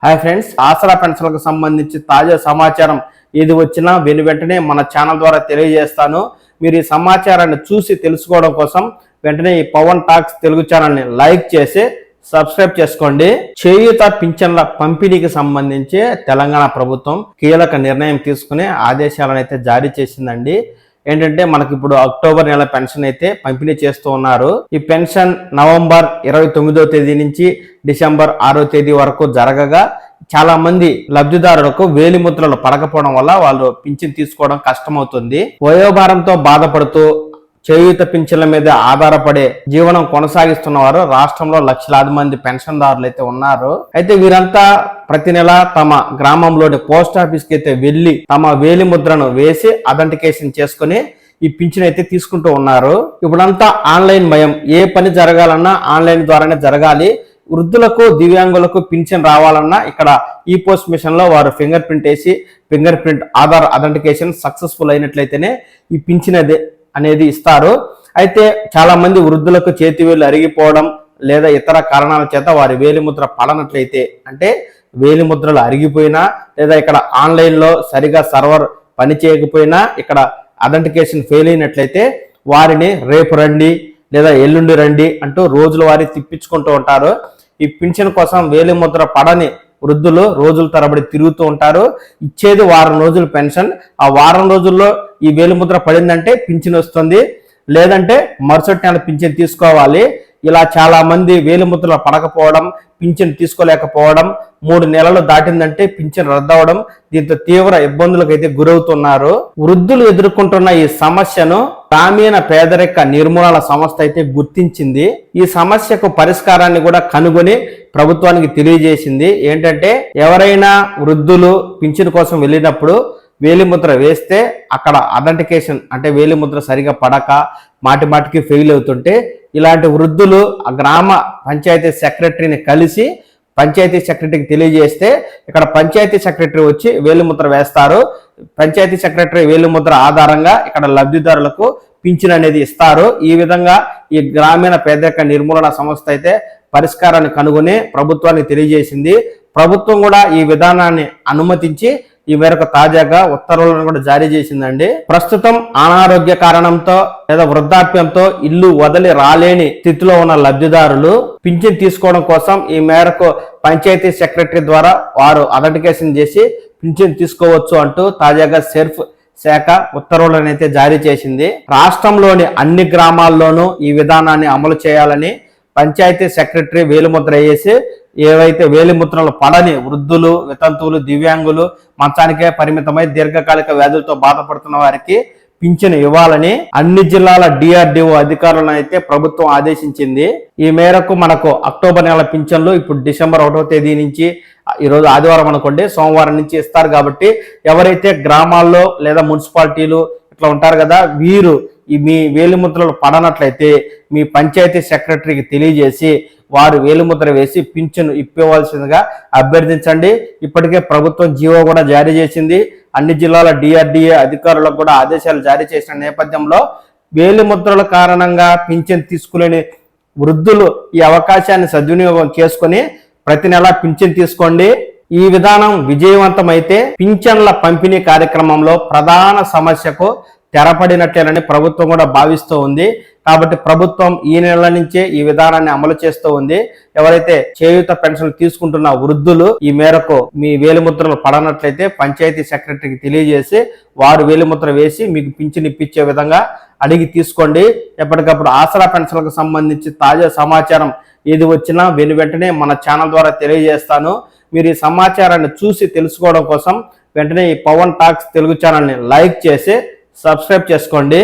Hi friends, ఆసరా పెన్షన్లకు సంబంధించి తాజా సమాచారం ఏది వచ్చినా వెంటనే మన ఛానల్ ద్వారా తెలియజేస్తాను. మీరు ఈ సమాచారాన్ని చూసి తెలుసుకోవడం కోసం వెంటనే ఈ పవన్ టాక్స్ తెలుగు ఛానల్ని లైక్ చేసి సబ్స్క్రైబ్ చేసుకోండి. చేయూత పింఛన్ల పంపిణీకి సంబంధించి తెలంగాణ ప్రభుత్వం కీలక నిర్ణయం తీసుకుని ఆదేశాలను అయితే జారీ చేసిందండి. ఏంటంటే మనకి ఇప్పుడు అక్టోబర్ నెల పెన్షన్ అయితే పంపిణీ చేస్తూ ఉన్నారు. ఈ పెన్షన్ నవంబర్ 29వ తేదీ నుంచి డిసెంబర్ 6వ తేదీ వరకు జరగగా చాలా మంది లబ్ధిదారులకు వేలిముద్రలు పడకపోవడం వల్ల వాళ్ళు పింఛన్ తీసుకోవడం కష్టమవుతుంది. వయోభారంతో బాధపడుతూ చేయూత పింఛన్ల మీద ఆధారపడే జీవనం కొనసాగిస్తున్న వారు రాష్ట్రంలో లక్షలాది మంది పెన్షన్దారులు అయితే ఉన్నారు. అయితే వీరంతా ప్రతి నెల తమ గ్రామంలోని పోస్ట్ ఆఫీస్ కి అయితే వెళ్లి తమ వేలి ముద్రను వేసి అథెంటికేషన్ చేసుకుని ఈ పింఛన్ అయితే తీసుకుంటూ ఉన్నారు. ఇప్పుడంతా ఆన్లైన్ మయం, ఏ పని జరగాలన్నా ఆన్లైన్ ద్వారానే జరగాలి. వృద్ధులకు దివ్యాంగులకు పింఛన్ రావాలన్నా ఇక్కడ ఈ పోస్ట్ మిషన్ లో వారు ఫింగర్ ప్రింట్ వేసి finger print Aadhaar authentication successful అయినట్లయితేనే ఈ పింఛన్ అనేది ఇస్తారు. అయితే చాలా మంది వృద్ధులకు చేతివేలు అరిగిపోవడం లేదా ఇతర కారణాల చేత వారి వేలిముద్ర పడనట్లయితే, అంటే వేలిముద్రలు అరిగిపోయినా లేదా ఇక్కడ ఆన్లైన్లో సరిగా సర్వర్ పని చేయకపోయినా ఇక్కడ అథెంటికేషన్ ఫెయిల్ అయినట్లయితే వారిని రేపు రండి లేదా ఎల్లుండి రండి అంటూ రోజుల వారి తిప్పించుకుంటూ ఉంటారు. ఈ పింఛన్ కోసం వేలిముద్ర పడని వృద్ధులు రోజుల తరబడి తిరుగుతూ ఉంటారు. ఇచ్చేది వారం రోజులు పెన్షన్. ఆ వారం రోజుల్లో ఈ వేలిముద్ర పడిందంటే పింఛన్ వస్తుంది, లేదంటే మరుసటి నెల పింఛన్ తీసుకోవాలి. ఇలా చాలా మంది వేలిముద్రలు పడకపోవడం, పింఛన్ తీసుకోలేకపోవడం, 3 నెలలు దాటిందంటే పింఛన్ రద్దవడం, దీంతో తీవ్ర ఇబ్బందులకు అయితే గురవుతున్నారు. వృద్ధులు ఎదుర్కొంటున్న ఈ సమస్యను గ్రామీణ పేదరిక నిర్మూలన సంస్థ అయితే గుర్తించింది. ఈ సమస్యకు పరిష్కారాన్ని కూడా కనుగొని ప్రభుత్వానికి తెలియజేసింది. ఏంటంటే ఎవరైనా వృద్ధులు పింఛన్ కోసం వెళ్ళినప్పుడు వేలిముద్ర వేస్తే అక్కడ అథెంటికేషన్ అంటే వేలిముద్ర సరిగా పడక మాటికి ఫెయిల్ అవుతుంటే ఇలాంటి వృద్ధులు ఆ గ్రామ పంచాయతీ సెక్రటరీని కలిసి పంచాయతీ సెక్రటరీకి తెలియజేస్తే ఇక్కడ పంచాయతీ సెక్రటరీ వచ్చి వేలిముద్ర వేస్తారు. పంచాయతీ సెక్రటరీ వేలిముద్ర ఆధారంగా ఇక్కడ లబ్ధిదారులకు పింఛన్ అనేది ఇస్తారు. ఈ విధంగా ఈ గ్రామీణ పేదరిక నిర్మూలన సంస్థ అయితే పరిష్కారాన్ని కనుగొని ప్రభుత్వానికి తెలియజేసింది. ప్రభుత్వం కూడా ఈ విధానాన్ని అనుమతించి ఈ మేరకు తాజాగా ఉత్తర్వులను కూడా జారీ చేసిందండి. ప్రస్తుతం అనారోగ్య కారణంతో లేదా వృద్ధాప్యంతో ఇల్లు వదిలి రాలేని స్థితిలో ఉన్న లబ్ధిదారులు పింఛన్ తీసుకోవడం కోసం ఈ మేరకు పంచాయతీ సెక్రటరీ ద్వారా వారు అథెంటికేషన్ చేసి పింఛన్ తీసుకోవచ్చు అంటూ తాజాగా సెర్ఫ్ శాఖ ఉత్తర్వులను అయితే జారీ చేసింది. రాష్ట్రంలోని అన్ని గ్రామాల్లోనూ ఈ విధానాన్ని అమలు చేయాలని పంచాయతీ సెక్రటరీ వేలిముద్ర వేసి ఏవైతే వేలిముద్రలు పడని వృద్ధులు, వితంతువులు, దివ్యాంగులు, మంచానికే పరిమితమై దీర్ఘకాలిక వ్యాధులతో బాధపడుతున్న వారికి పింఛను ఇవ్వాలని అన్ని జిల్లాల DRDO అధికారులను అయితే ప్రభుత్వం ఆదేశించింది. ఈ మేరకు మనకు అక్టోబర్ నెల పింఛన్లు ఇప్పుడు డిసెంబర్ 1వ తేదీ నుంచి, ఈరోజు ఆదివారం అనుకోండి, సోమవారం నుంచి ఇస్తారు. కాబట్టి ఎవరైతే గ్రామాల్లో లేదా మున్సిపాలిటీలు ఇట్లా ఉంటారు కదా, వీరు మీ వేలిముద్రలు పడనట్లయితే మీ పంచాయతీ సెక్రటరీకి తెలియజేసి వారు వేలిముద్ర వేసి పింఛను ఇప్పవలసిందిగా అభ్యర్థించండి. ఇప్పటికే ప్రభుత్వం జీవో కూడా జారీ చేసింది. అన్ని జిల్లాల DRDA అధికారులకు కూడా ఆదేశాలు జారీ చేసిన నేపథ్యంలో వేలిముద్రల కారణంగా పింఛన్ తీసుకునే వృద్ధులు ఈ అవకాశాన్ని సద్వినియోగం చేసుకుని ప్రతి నెల పింఛన్ తీసుకోండి. ఈ విధానం విజయవంతమైతే పింఛన్ల పంపిణీ కార్యక్రమంలో ప్రధాన సమస్యకు తెరపడినట్లేనని ప్రభుత్వం కూడా భావిస్తూ ఉంది. కాబట్టి ప్రభుత్వం ఈ నెల నుంచే ఈ విధానాన్ని అమలు చేస్తూ ఉంది. ఎవరైతే చేయూత పెన్షన్ తీసుకుంటున్న వృద్ధులు ఈ మేరకు మీ వేలిముద్రలు పడనట్లయితే పంచాయతీ సెక్రటరీకి తెలియజేసి వారు వేలిముద్ర వేసి మీకు పింఛన్ ఇప్పించే విధంగా అడిగి తీసుకోండి. ఎప్పటికప్పుడు ఆసరా పెన్షన్లకు సంబంధించి తాజా సమాచారం ఏది వచ్చినా వెంటనే మన ఛానల్ ద్వారా తెలియజేస్తాను. మీరు ఈ సమాచారాన్ని చూసి తెలుసుకోవడం కోసం వెంటనే ఈ పవన్ టాక్స్ తెలుగు ఛానల్ని లైక్ చేసి సబ్స్క్రైబ్ చేసుకోండి.